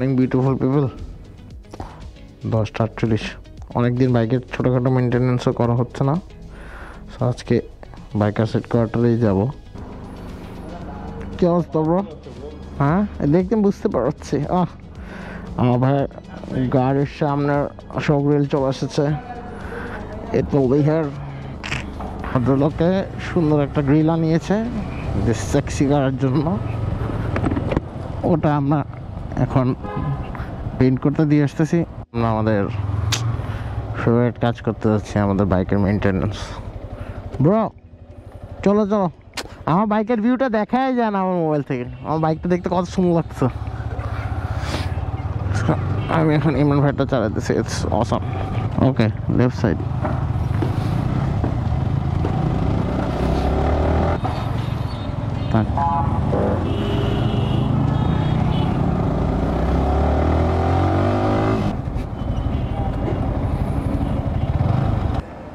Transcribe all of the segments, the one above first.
Morning beautiful people. 10:48। অনেকদিন বাইকের ছোটোখাটো মেনটেন্যান্সও করা হচ্ছে না, সো আজকে বাইকার সেট কোয়ার্টারেই যাব। কী অবস্থা ব্রো? হ্যাঁ, দেখতে বুঝতে পারছি। আমার ভাই গাড়ির সামনে সব রেল চলে এসেছে। It will be here. ভদ্রলোকে সুন্দর একটা গ্রিল আনিয়েছে সেক্সি করার জন্য, ওটা আমরা এখন পেইন্ট করতে দিয়ে আসতেছি। আমরা আমাদের ফেভারিট কাজ করতে যাচ্ছি, আমাদের বাইকের মেনটেন্যান্স। ব্রো চলো চলো, আমার বাইকের ভিউটা দেখাই যায় না আমার মোবাইল থেকে। আমার বাইকটা দেখতে কত সুন্দর লাগছে। আমি এখন ইমরান ভাইটা চালাতেছি, it's awesome. Okay, left side.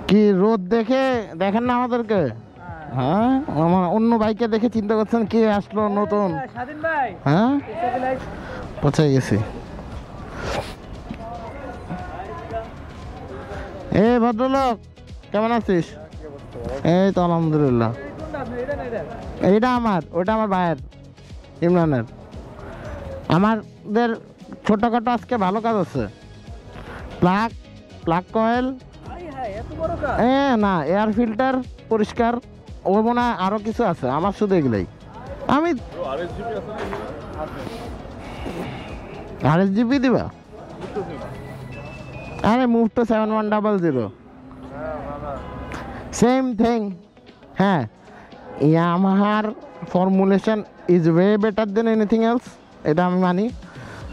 কি রোদ দেখে দেখেন না আমাদেরকে? হ্যাঁ, আমার অন্য বাইকে দেখে চিন্তা করছেন কে আসলো নতুন। হ্যাঁ, পৌঁছে গেছি। এই ভদ্রলোক কেমন আছিস? এই তো আলহামদুলিল্লাহ। এইটা আমার, ওটা আমার ভাইয়ের, ইমরানের। আমাদের ছোটখাটো আজকে ভালো কাজ আছে। প্লাগ কয়েল, না এয়ার ফিল্টার পরিষ্কার, ও মনে হয় আরো কিছু আছে। আমার শুধু এগুলাই। আমি RSGP দিবা? আরে মুভ টু 7100 সেম থিং। হ্যাঁ, ইয়ামাহার formulation is way better than anything else, এটা আমি মানি।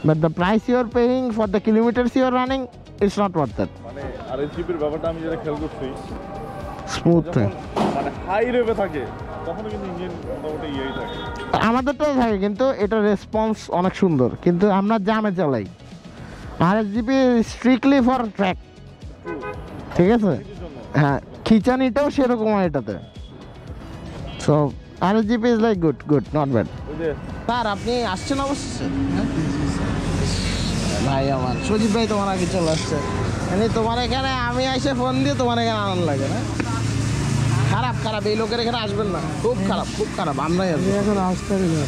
But the price you are paying for the kilometres you are running it's not worth that. মানে RSGPর ব্যাপারটা আমি যেটা খেয়াল করছি, স্মুথ মানে হাই রেভে থাকে তখন কিন্তু ইঞ্জিন মোটামুটি ইয়েই থাকে। আমাদেরটাও থাকে, কিন্তু এটা রেসপন্স অনেক সুন্দর, কিন্তু আমরা জামে চালাই। RSGP স্ট্রিক্টলি ফর ট্র্যাক, ঠিক আছে? হ্যাঁ, খিচানিটাও সেরকম হয় এটাতে। So RSGP is like good not bad. Sir আপনি আসছেন অবশ্যই? ভাই আমার সজীব ভাই তোমার আগে চলে আসছে। মানে তোমার এখানে আমি এসে ফোন দিয়ে তোমার এখানে আনন্দ লাগে না? খারাপ এই লোকের এখানে আসবেন না, খুব খারাপ। আমরাই আসবো এখন, আসতে পারি না,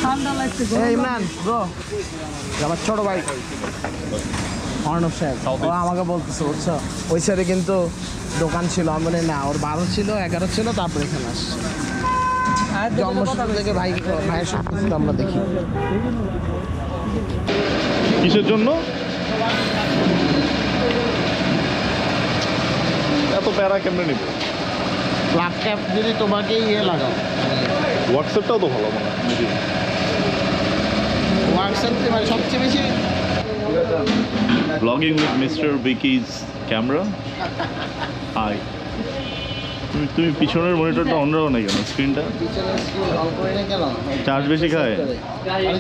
ঠান্ডা লাগছে। ইমরান ব্রো, আমার ছোট ভাই অর্ণব সাহেব, ও আমাকে বলতেছে বুঝছো, ওই সাইডে কিন্তু দোকান ছিল। আমি বলি না, ওর 12 ছিল 11 ছিল, তারপরে এখানে আসছে। জন্মসূত্র থেকে ভাইয়ের সম্পর্কে আমরা দেখি। কিসের জন্য এত প্যারা কেমনে নিব? প্লাগ ক্যাপ যদি তোমাকে লাগাও, হোয়াটসঅ্যাপটাও তো ভালো মনে হয়। হোয়াটসঅ্যাপ মানে সবচেয়ে বেশি ব্লগিং উইথ মিস্টার বিকিজ ক্যামেরা। হাই, তুমি পিছনের মনিটরটা অন রাখো না কেন? স্ক্রিনটা চার্জ বেশি খায়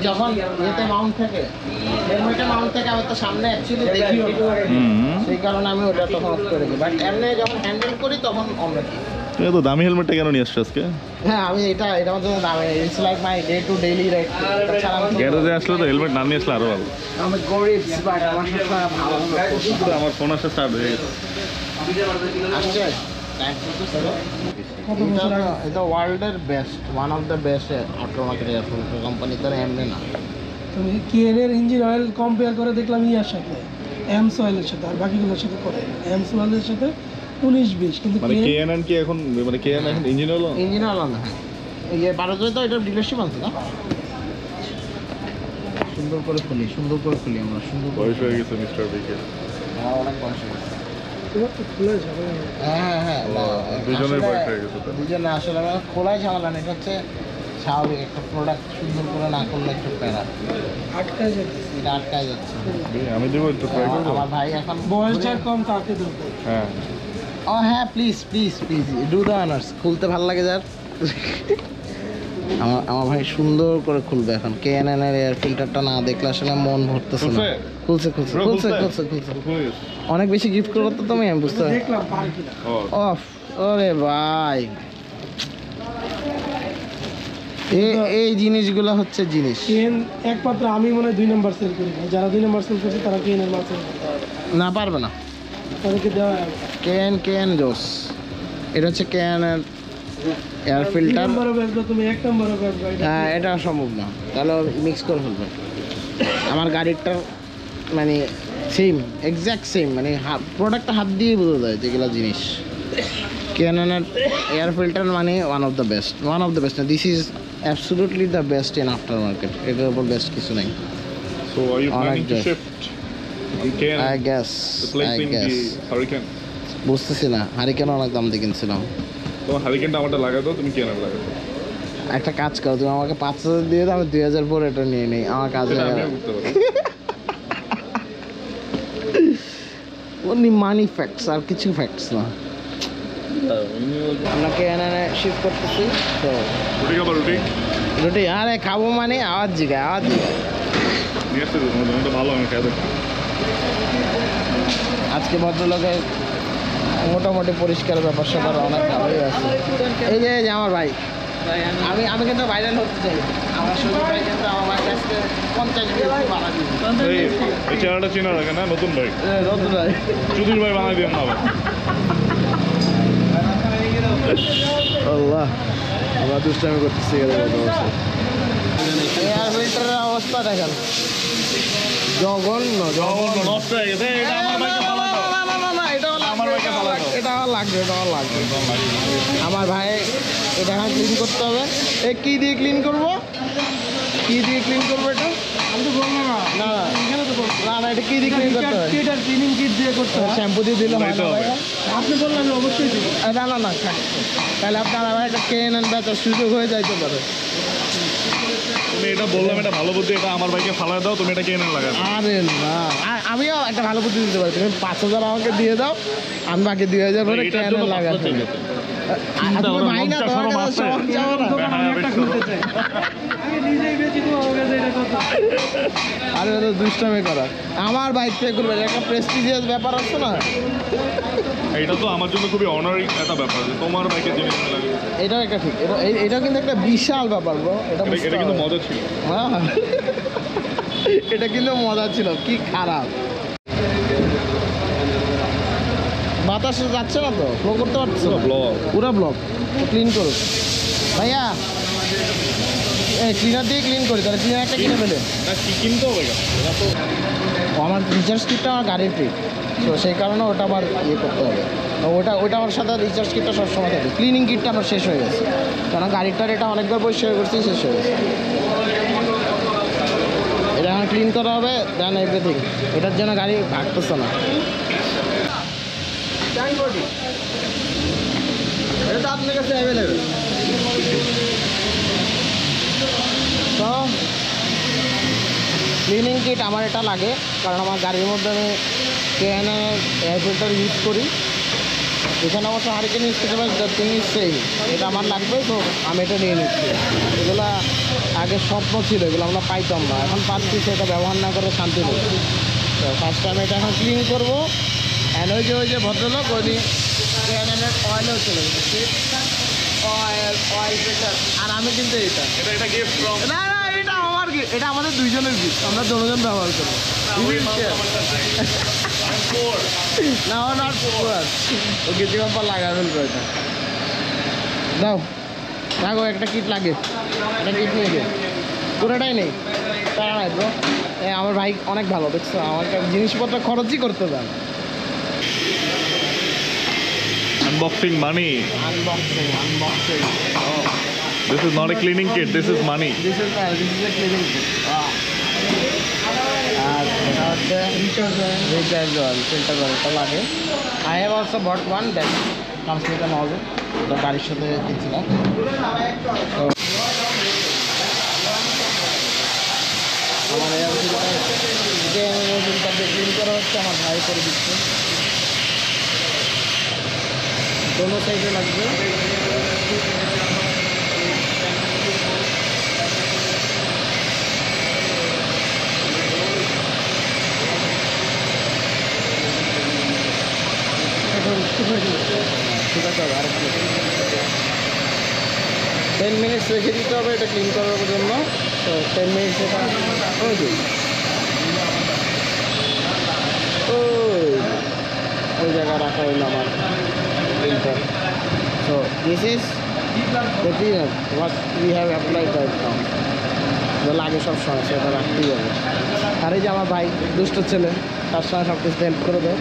যখন ইয়েতে মাউন্ট থাকে, হেলমেটে মাউন্ট থাকে। আমি তো সামনে অ্যাকচুয়ালি দেখি, সেই কারণে আমি ওটা তখন অফ করে দিই। বাট এমনি যখন হ্যান্ডেল করি তখন অন রাখি। তুমি তো দামি হেলমেটটা কেন নিয়ে আসছো আজকে? হ্যাঁ, আমি এটা আমার জন্য দামি। It's like my day to daily ride. গ্যারেজে আসলে তো হেলমেট না নিয়ে আসলে আরো ভালো। আমি গরিব, বাট আমার সবসময় ভালো। আমার ফোন আসলে স্টার্ট হয়ে গেছে। আসছে এটা ওয়ার্ল্ডের best, one of the best automatic air filter company. তার এমনি না, তুমি কেএনের ইঞ্জিন অয়েল কম্পেয়ার করে দেখলাম ইয়ার সাথে, এমস অয়েলের সাথে, আর বাকিগুলোর সাথে করে। এমস অয়েলের সাথে 19-20, কিন্তু মানে কেএনএন কি এখন, মানে কেএনএন এখন ইঞ্জিন হলো না? হ্যাঁ, এই 12 তো এটা ডিলারশিপ আছে না? সুন্দর করে খুলি আমরা, সুন্দর বয়স হয়ে গেছে মিস্টার বিকের। আমার অনেক বয়স হয়ে গেছে। হ্যাঁ, দুজনের বয়স হয়ে গেছে। দুজনে আসলে আমরা খোলাই ঝামেলা না, এটা হচ্ছে স্বাভাবিক। একটা প্রোডাক্ট সুন্দর করে না করলে একটু প্যারা আটকায় যাচ্ছে। আমি দেবো একটু ট্রাই করবো। আমার ভাই এখন বয়সটা কম, তাকে দেবো। হ্যাঁ, হ্যাঁ, প্লিজ ডু দ্য অনার্স। খুলতে ভালো লাগে যার, আমার ভাই সুন্দর করে খুলবে এখন। কেএনএন এর এয়ার ফিল্টারটা না দেখলে আসলে মন ভরতেছে না। খুলছে। অনেক বেশি গিফট করো তো তুমি, আমি বুঝতে দেখলাম পারি কিনা। ওরে ভাই, এই জিনিসগুলো হচ্ছে জিনিস। কেন একমাত্র আমি মনে হয় 2 নম্বর সেল করি না, যারা 2 নম্বর সেল করছে তারা কেনের মাল সেল করতে পারবে না, পারবে না। তাদেরকে দেওয়া হবে। কেন জোস। এটা হচ্ছে কেনের এয়ার ফিল্টার। নম্বরও বেচবো তুমি, 1 নম্বরও বেচবো, হ্যাঁ, এটা সম্ভব না, তাহলে মিক্স করে ফেলবে। আমার গাড়িটার মানে সেম, এক্স্যাক্ট সেম, মানে প্রোডাক্টটা হাত দিয়ে বোঝা যায় যেগুলো জিনিস। ক্যাননের এয়ার ফিল্টার মানে ওয়ান অফ দ্য বেস্ট না, this is absolutely the best in after market. এটার উপর বেস্ট কিছু নেই। So are you planning to Alright, shift on Canon, I gas replacing the Hurricane? বুঝতেছি না, হারিকেন অনেক দাম দিয়ে কিনছিলাম। তোমার হারিকেনটা আমারটা লাগাই দাও, তুমি Canon লাগাই দাও। একটা কাজ করো, তুমি আমাকে 5,000 দিয়ে দাও, আমি 2,000 পরে এটা নিয়ে নিই, আমার কাজ সেটা হয়ে আমিও গেল। করতে পারি। অনলি মানি ফ্যাক্টস, আর কিছু ফ্যাক্টস না। আমরা কেএনএনে শিফট করতেছি তো। রুটি খাবার রুটি রুটি আরে খাবো মানে আওয়াজ জিগায়। নিয়ে আসতে তোমার জন্য তো ভালো, আমি খেয়ে দেখি। আজকে ভদ্রলোকের মোটামুটি পরিষ্কার ব্যাপার স্যাপার অনেক ভালোই আছে। এই যে আমার ভাই, আমি কিন্তু ভাইরাল হতে চাই। আমার সঙ্গে ভাই কিন্তু আমার ভাই আজকে 50 বিএসি বানা দিবে। এই চেহারাটা চেনা রাখে না, নতুন ভাই, নতুন ভাই, চুদির ভাই বানাই দিবেন না আবার। আল্লাহ, আমরা দুষ্টামি করতেছি। এয়ার ফিল্টারের অবস্থা দেখেন, জঘন্য। নষ্ট হয়ে গেছে, এটা আমার ভাইকে ফালাই দাও। এটা আমার লাগবে। আমার ভাই এটা এখন ক্লিন করতে হবে। কি দিয়ে ক্লিন করবো এটা? আমি তো বললাম না, না এখানে তো বলছি। না, এটা কি দিয়ে ক্লিন করতে হবে? কিট আর ক্লিনিং কিট দিয়ে করতে হয়। শ্যাম্পু দিয়ে দিলে হয় না ভাই? আপনি বললেন আমি অবশ্যই দিব। না থাক। তাহলে আপনার আবার একটা কেএনএন বেচার সুযোগ হয়ে যাইতে পারে। তুমি এটা বললাম, এটা ভালো বুদ্ধি, এটা আমার ভাইকে ফালাই দাও, তুমি এটা Canon লাগাই দাও। আরে না, আমিও একটা ভালো বুদ্ধি দিতে পারি। তুমি 5,000 আমাকে দিয়ে দাও, আমি বাকি 2,000 করে এটার জন্য কেএনএন লাগাই। 5,000 চাইছে। তুমি ভাই না, তোমার লজ্জা কাছে শরম শখ আছে? চাও না? আমি একটা খুলতে চাই। আমি নিজেই বেচি, তো আমার কাছে এটা কত? আরে এটা দুষ্টামি করা। আমার বাইক থেকে করবে, একটা প্রেস্টিজিয়াস ব্যাপার আছে না। এটা তো আমার জন্য খুবই অনারিং একটা ব্যাপার যে তোমার বাইকের জিনিস আমি লাগাই। এটাও একটা ঠিক, এটা কিন্তু একটা বিশাল ব্যাপার ব্রো। এটা এটা কিন্তু মজা ছিল। হ্যাঁ, এটা কিন্তু মজা ছিল। কি খারাপ বাতাস যাচ্ছে না তো, ফ্লো করতে পারছো? ব্লগ পুরো ব্লক ক্লিন করুক ভাইয়া। ক্লিনার দিয়ে ক্লিন করি, তাহলে ক্লিনার একটা কিনে ফেলে। না, কি কিনতে হবে কেন? এটা তো আমার রিচার্জ কিটটা আমার গাড়ির ফ্রি, তো সেই কারণে ওটা আবার ইয়ে করতে হবে। তো ওটা আমার সাথে রিচার্জ কিটটা সবসময় থাকে। ক্লিনিং কিটটা আমার শেষ হয়ে গেছে, কারণ গাড়িটার এটা অনেকবার পরিষ্কার করছি, শেষ হয়ে গেছে। এটা এখন ক্লিন করা হবে, দেন এভরিথিং। এটার জন্য গাড়ি ভাগতেছে না। এটা তো আপনার কাছে অ্যাভেলেবেল। তো ক্লিনিং কিট আমার এটা লাগে, কারণ আমার গাড়ির মধ্যে আমি কেএনএর এয়ার ফিল্টার ইউজ করি। এখানে অবশ্য হারিকেন ইউজ করতে পারি, তিনি সেই এটা আমার লাগবে, তো আমি এটা নিয়ে নিচ্ছি। এগুলা আগে স্বপ্ন ছিল, এগুলো আমরা পাইতাম না, এখন পাচ্ছি। সেটা ব্যবহার না করে শান্তি নেই। তো ফার্স্ট টাইম এটা এখন ক্লিন করবো। অ্যান্ড ওই যে ভদ্রলোক ওই কেএনএর অয়েলও চলে গেছে, অয়েল ফিল্টার। আর আমি কিন্তু এটা গিফট ফ্রম না, এটা আমার gift, এটা আমাদের দুইজনের গিফট, আমরা দুজন ব্যবহার করবো। না, নট পুয়ার। ও গেছি বাম্পার লাগা ফেলবো এটা। দাও লাগো, একটা কিট লাগে, একটা কিট নিয়ে গে। পুরোটাই নেই, তারা নাই ব্রো। আমার ভাই অনেক ভালো, দেখছো, আমার জিনিসপত্র খরচই করতে দেন। আনবক্সিং মানি। Unboxing. This is not a cleaning kit, this is money. This is a cleaning kit. আর এটা হচ্ছে রিচার্জ অয়েল, ফিল্টার অয়েল, এটা লাগে। I have also bought one that comes with an oil. এটা গাড়ির সাথে কিনছিলাম। তো আমার এয়ার ফিল্টার ক্লিন করা হচ্ছে, আমার ভাই করে দিচ্ছে। দোনো সাইডে লাগবে। ঠিক আছে, আরেকটু 10 মিনিটস রেখে দিতে হবে এটা ক্লিন করার জন্য। তো 10 মিনিটস এটা প্রয়োজন। ওই জায়গায় রাখা হইলো আমার printer. So this is the cleaner what we have applied right now. যা লাগে সব সময় সেটা রাখতেই হবে। আর এই যে আমার ভাই দুষ্ট ছেলে, তার সঙ্গে সব কিছু হেল্প করে দেয়।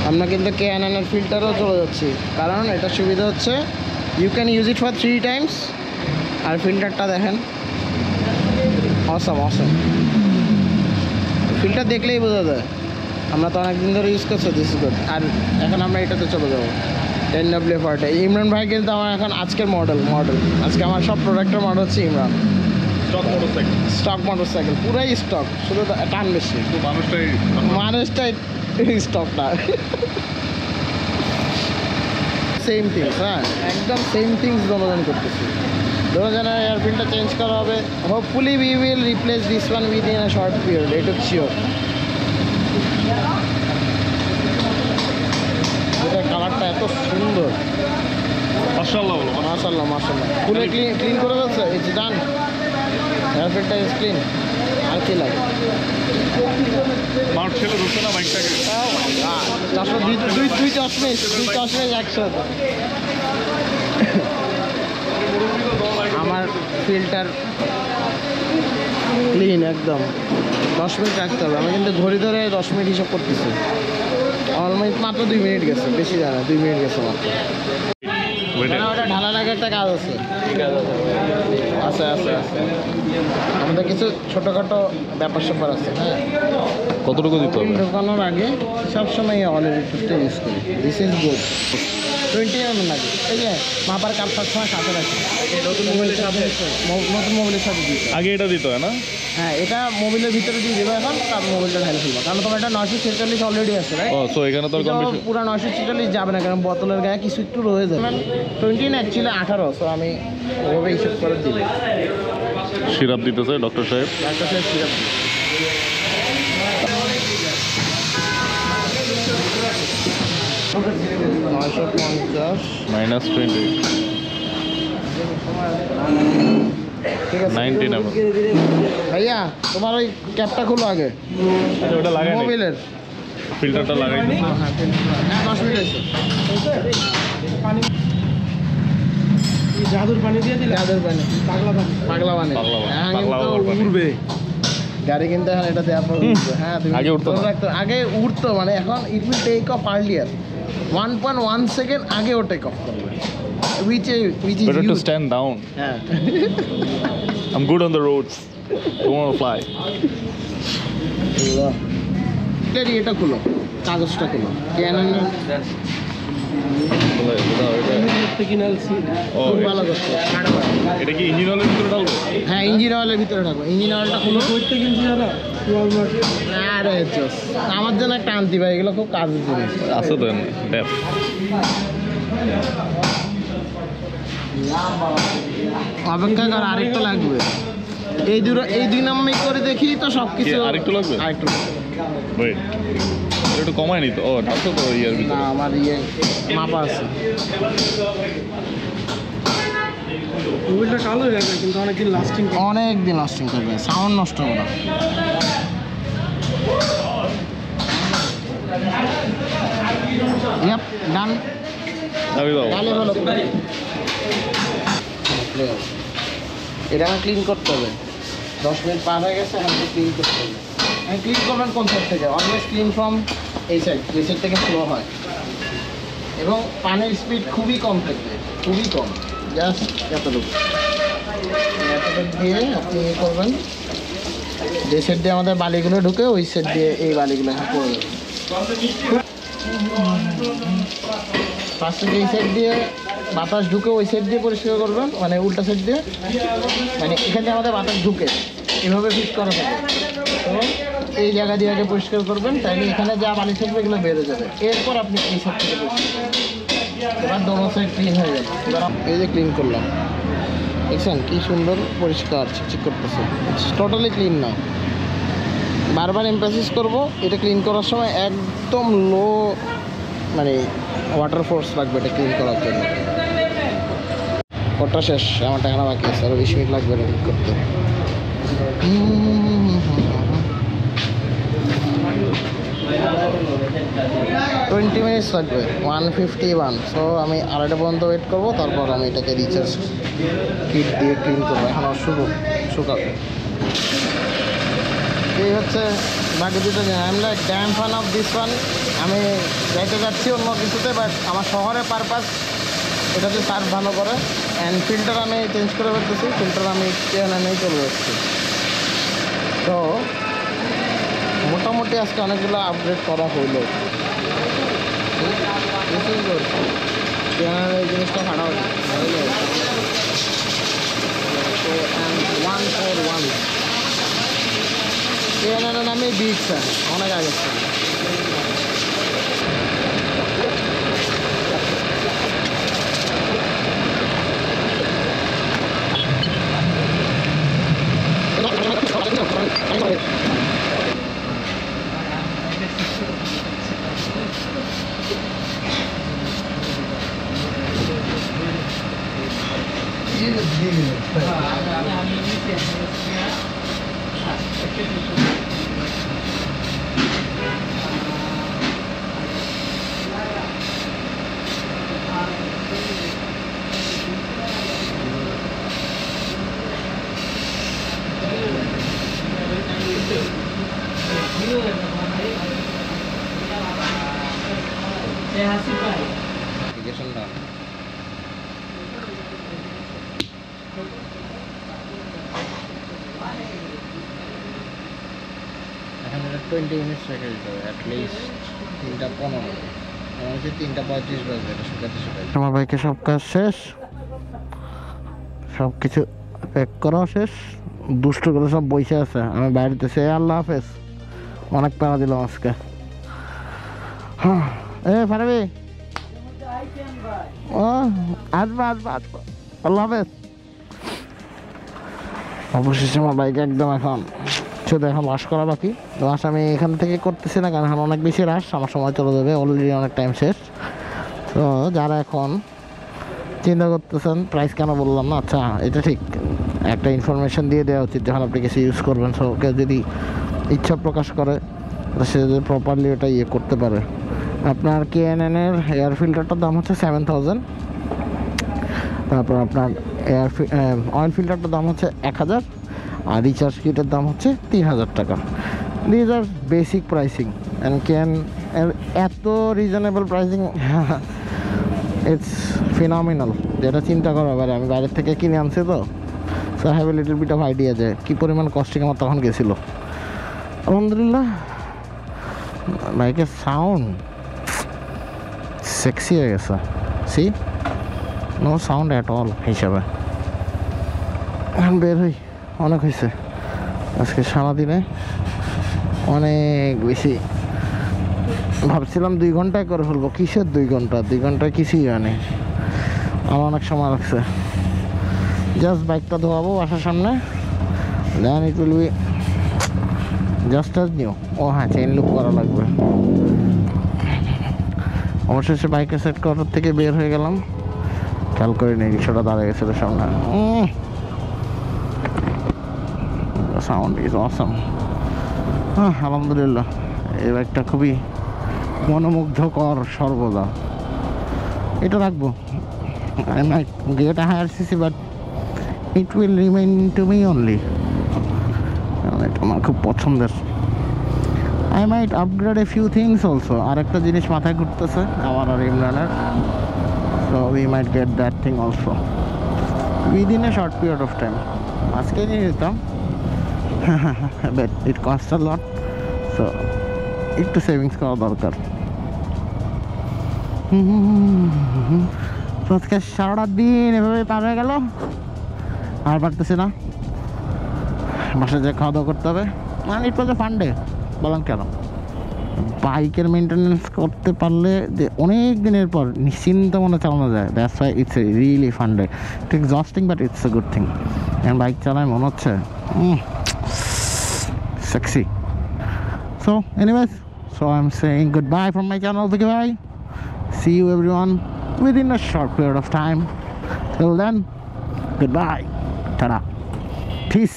আমরা কিন্তু ক্যাননের ফিল্টারও চলে যাচ্ছি, কারণ এটা সুবিধা হচ্ছে you can use it for 3 times. আর ফিল্টারটা দেখেন, অসম অসম। ফিল্টার দেখলেই বোঝা যায়। আমরা তো অনেকদিন ধরে ইউজ করছি, দিস ইজ গুড। আর এখন আমরা এটাতে চলে যাবো 10W40। ইমরান ভাই কিন্তু আমার এখন আজকের মডেল আজকে আমার সব প্রোডাক্টের মডেল হচ্ছে ইমরান। স্টক মোটরসাইকেল পুরাই স্টক, শুধু টান বেশি। মানুষটাই স্টক না। সেম থিংস, হ্যাঁ একদম সেম থিংস দোনোজন করতেছি। দোনোজনের এয়ারপিনটা চেঞ্জ করা হবে। Hopefully we will replace this one within a short period, এটা শিওর। এটা কালারটা এত সুন্দর, মাশাআল্লাহ মাশাআল্লাহ মাশাআল্লাহ। ফুলে ক্লিন করে যাচ্ছে, ইটস ডান। এয়ারপিনটা ইজ ক্লিন। আর কি লাগে? স্মার্ট ছেলে ঢুকছে না বাইকটাকে। দুই চশমে একসাথে। আমার ফিল্টার ক্লিন একদম। 10 মিনিট রাখতে হবে। আমি কিন্তু ঘড়ি ধরে 10 মিনিট হিসাব করতেছি। অলমোস্ট মাত্র 2 মিনিট গেছে, বেশি জানা 2 মিনিট গেছে মাত্র। ওটা ঢালা লাগে একটা কাজ আছে। আছে আছে আছে, আমাদের কিছু ছোটোখাটো ব্যাপার স্যাপার আছে। হ্যাঁ, কতটুকু দিতে হবে? ঢোকানোর আগে সবসময় অলরেডি টুথটা ইউজ করি। This is good. 20 mm লাগে। এই যে মাপার কাপ সবসময় সাথে রাখি। নতুন মোবাইলের সাথে দিই। আগে এটা দিতে হয় না? হ্যাঁ, এটা মোবাইলের ভিতরে দিয়ে দেবো এখন, তারপর মোবাইলটা ঢালে ফেলবো। কারণ তোমার এটা 946 অলরেডি আছে, রাইট? ও সো এখানে তো আর কম বেশি পুরো 946 যাবে না, কারণ বোতলের গায়ে কিছু একটু রয়ে যাবে। 20 না, অ্যাকচুয়ালি 18। সো আমি ওভাবে হিসেব করে দিই। সিরাপ দিতেছে ডক্টর সাহেব। ডাক্তার সাহেব সিরাপ -20 ঠিক আছে 19 mm। ভাইয়া তোমার ওই ক্যাপটা খুলো আগে আচ্ছা ওটা লাগাই নাই, মোবাইলের। ফিল্টারটা লাগাই দিই। হ্যাঁ 10 মিনিট হয়েছে। জাদুর পানি দিয়ে দিলে যাদের পানি পাগলা পানি। পাগলা পানি। পাগলা পানি। হ্যাঁ, পাগলা কিন্তু বাবার পানি। উড়বে গাড়ি, কিন্তু এখন এটা দেওয়ার পর উঠবে। হ্যাঁ, তুমি আগে উঠতো না। ধরে রাখতো। আগে উঠতো, মানে এখন it will take off earlier. 1.1 second আগে ও টেক অফ করবে, which is Better to huge. stand down. হ্যাঁ I'm good on the roads. Don't want to fly. এটা খুলো, কাগজটা খুলো। ক্যানন কিনালছি ও খুব ভালো করছে। এটা কি ইঞ্জিন অয়েলের ভিতরে ঢালবো? হ্যাঁ, ইঞ্জিন অয়েলের ভিতরে থাকবো। ইঞ্জিন অয়েলটা খুলো। করতে কিনছি যারা ওয়ালমার্ট। আরে জোস, আমার জন্য একটা আনতি ভাই, এগুলো খুব কাজের জিনিস। আছে তো ডেফ। অপেক্ষা কর, আরেকটু লাগবে। এই দুই নাম্বার করে দেখি তো সব কিছু। কি, আরেকটু লাগবে? আরেকটু লাগবে। ওয়েট, একটু কমায় নি তো। ও ঢালছো তো ইয়ার না, ভিতরে। আমার মাপা আছে। মোবাইলটা কালো হয়ে গেছে কিন্তু অনেকদিন লাস্টিং। অনেক দিন লাস্টিং করবে, সাউন্ড নষ্ট হবে না। ইয়াপ, ডান। চাবি দাও। তাহলে হলো। এটা আমার ক্লিন করতে হবে। 10 মিনিট পার হয়ে গেছে, এখন ক্লিন করতে হবে। আমি ক্লিন করবেন কোন সাইড থেকে? অলওয়েজ ক্লিন ফ্রম এই সাইড, যে সাইড থেকে ফ্লো হয়। এবং পানির স্পিড খুবই কম থাকবে, খুবই কম, জাস্ট এতটুকু। এতটুকু দিয়ে আপনি ইয়ে করবেন, যে সাইড দিয়ে আমাদের বালিগুলো ঢুকে ওই সাইড দিয়ে এই বালিগুলো এখন করে দেবেন। ফার্স্টে এই সাইড দিয়ে বাতাস ঢুকে ওই সাইড দিয়ে পরিষ্কার করবেন, মানে উল্টা সাইড দিয়ে, মানে এখানে আমাদের বাতাস ঢুকে এভাবে ফিট করা থাকে। এবং এই জায়গা দিয়ে আগে পরিষ্কার করবেন, তাইলে এখানে যা বালি থাকবে এগুলো বেরো যাবে। এরপর আপনি এই সাইড থেকে পরিষ্কার করবেন। এবার দোনো সাইড ক্লিন হয়ে যাবে। এবার এই যে ক্লিন করলাম, দেখছেন কি সুন্দর পরিষ্কার চিকচিক করতেছে। টোটালি ক্লিন না। বারবার এমফাসিস করব, এটা ক্লিন করার সময় একদম লো, মানে ওয়াটার ফোর্স লাগবে এটা ক্লিন করার জন্য। ওটা শেষ, আমার টাকা বাকি আছে, আরো 20 মিনিট লাগবে রেডি করতে। 20 মিনিটস লাগবে, 151। সো আমি 2:30 পর্যন্ত ওয়েট করবো, তারপর আমি এটাকে রিচার্জ কিট দিয়ে ক্লিন করবো। এখন আর শুকাবে। এই হচ্ছে বাকি দুটো জিনিস। I am like damn fan of this one. আমি যাইতে যাচ্ছি অন্য কিছুতে, বাট আমার শহরের পারপাস এটাতে সার্ভ ভালো করে। অ্যান্ড ফিল্টার আমি চেঞ্জ করে ফেলতেছি, ফিল্টার আমি কেনেই চলে যাচ্ছি। তো মোটামুটি আজকে অনেকগুলো আপগ্রেড করা হইলো। এই জিনিসটা ভাড়া হইল 141 কেনার নামে বিগ ফ্যান, অনেক আগে application done. এখন এটা 20 মিনিটস রেখে দিতে হবে, অ্যাটলিস্ট 3:15। আমার হচ্ছে 3:35 বাজে এটা শুকাতে। আমার বাইকে সব কাজ শেষ, সব কিছু প্যাক করা শেষ, দুষ্ট করে সব বসে আছে। আমি বাইরেতে সে আল্লাহ হাফেজ, অনেক প্যারা দিলাম আজকে। হ্যাঁ ফারাবি, ও আসবা আল্লাহ হাফেজ। অবশেষে আমার বাইক একদম এখন শুধু এখন ওয়াশ করা বাকি। ওয়াশ আমি এখান থেকে করতেছি না, কারণ এখন অনেক বেশি রাশ, আমার সময় চলে যাবে, অলরেডি অনেক টাইম শেষ। তো যারা এখন চিন্তা করতেছেন প্রাইস কেন বললাম না, আচ্ছা এটা ঠিক, একটা ইনফরমেশন দিয়ে দেওয়া উচিত যখন আপনি কিছু ইউজ করবেন। সো কেউ যদি ইচ্ছা প্রকাশ করে সে যদি প্রপারলি ওটা করতে পারে। আপনার KNN-এর এয়ার ফিল্টারটার দাম হচ্ছে 7000। তারপর আপনার অয়েল ফিল্টারটার দাম হচ্ছে 1000, আর রিচার্জ কিটের দাম হচ্ছে 3000 টাকা। These are basic pricing. And এর এত রিজনেবল প্রাইসিং, ইটস ফিনমিনাল, যেটা চিন্তা করা পারে। আমি বাইরের থেকে কিনে আনছি, তো so have a little bit of idea যে কী পরিমাণ কস্টিং আমার তখন গেছিলো। আলহামদুলিল্লাহ বাইকের সাউন্ড সেক্সি হয়ে গেছে। See no sound at all হিসাবে। বের হই, অনেক হয়েছে আজকে সারাদিনে, অনেক বেশি। ভাবছিলাম 2 ঘন্টায় করে ফেলবো, কিসের 2 ঘন্টা? 2 ঘন্টায় কিছুই হয়নি, আমার অনেক সময় লাগছে। জাস্ট বাইকটা ধোয়াবো বাসার সামনে, then it will be just as new. ও হ্যাঁ, চেইন লুক করা লাগবে। অবশেষে বাইকে সেট করার থেকে বের হয়ে গেলাম, খেয়াল করে নেই রিক্সাটা দাঁড়িয়ে গেছিল সামনে। Sound is awesome. হ্যাঁ আলহামদুলিল্লাহ, এই বাইকটা খুবই মনোমুগ্ধকর সর্বদা। এটা রাখবো, I might get a higher CC, but it will remain to me only. এটা আমার খুব পছন্দের। I might upgrade a few things also. আর একটা জিনিস মাথায় ঘুরতেছে আমার আর ইমরানের, so we might get that thing also within a short period of time. আজকে নিয়ে যেতাম, but it cost a lot, so একটু সেভিংস করা দরকার। আজকে সারাটা দিন এভাবে পার হয়ে গেল, আর পারতেছি না। বাসায় যে খাওয়া দাওয়া করতে হবে, মানে ইট ওয়াজ এ ফান ডে। বললাম কেন, বাইকের মেনটেনেন্স করতে পারলে যে অনেক দিনের পর নিশ্চিন্ত মনে চালানো যায়। That's why it's a really fun day. It's exhausting, but it's a good thing. এখন বাইক চালায় মনে হচ্ছে sexy. So anyways, so I'm saying goodbye from my channel, Vicky Bhai. See you everyone within a short period of time. Till then, good bye, tata, piece.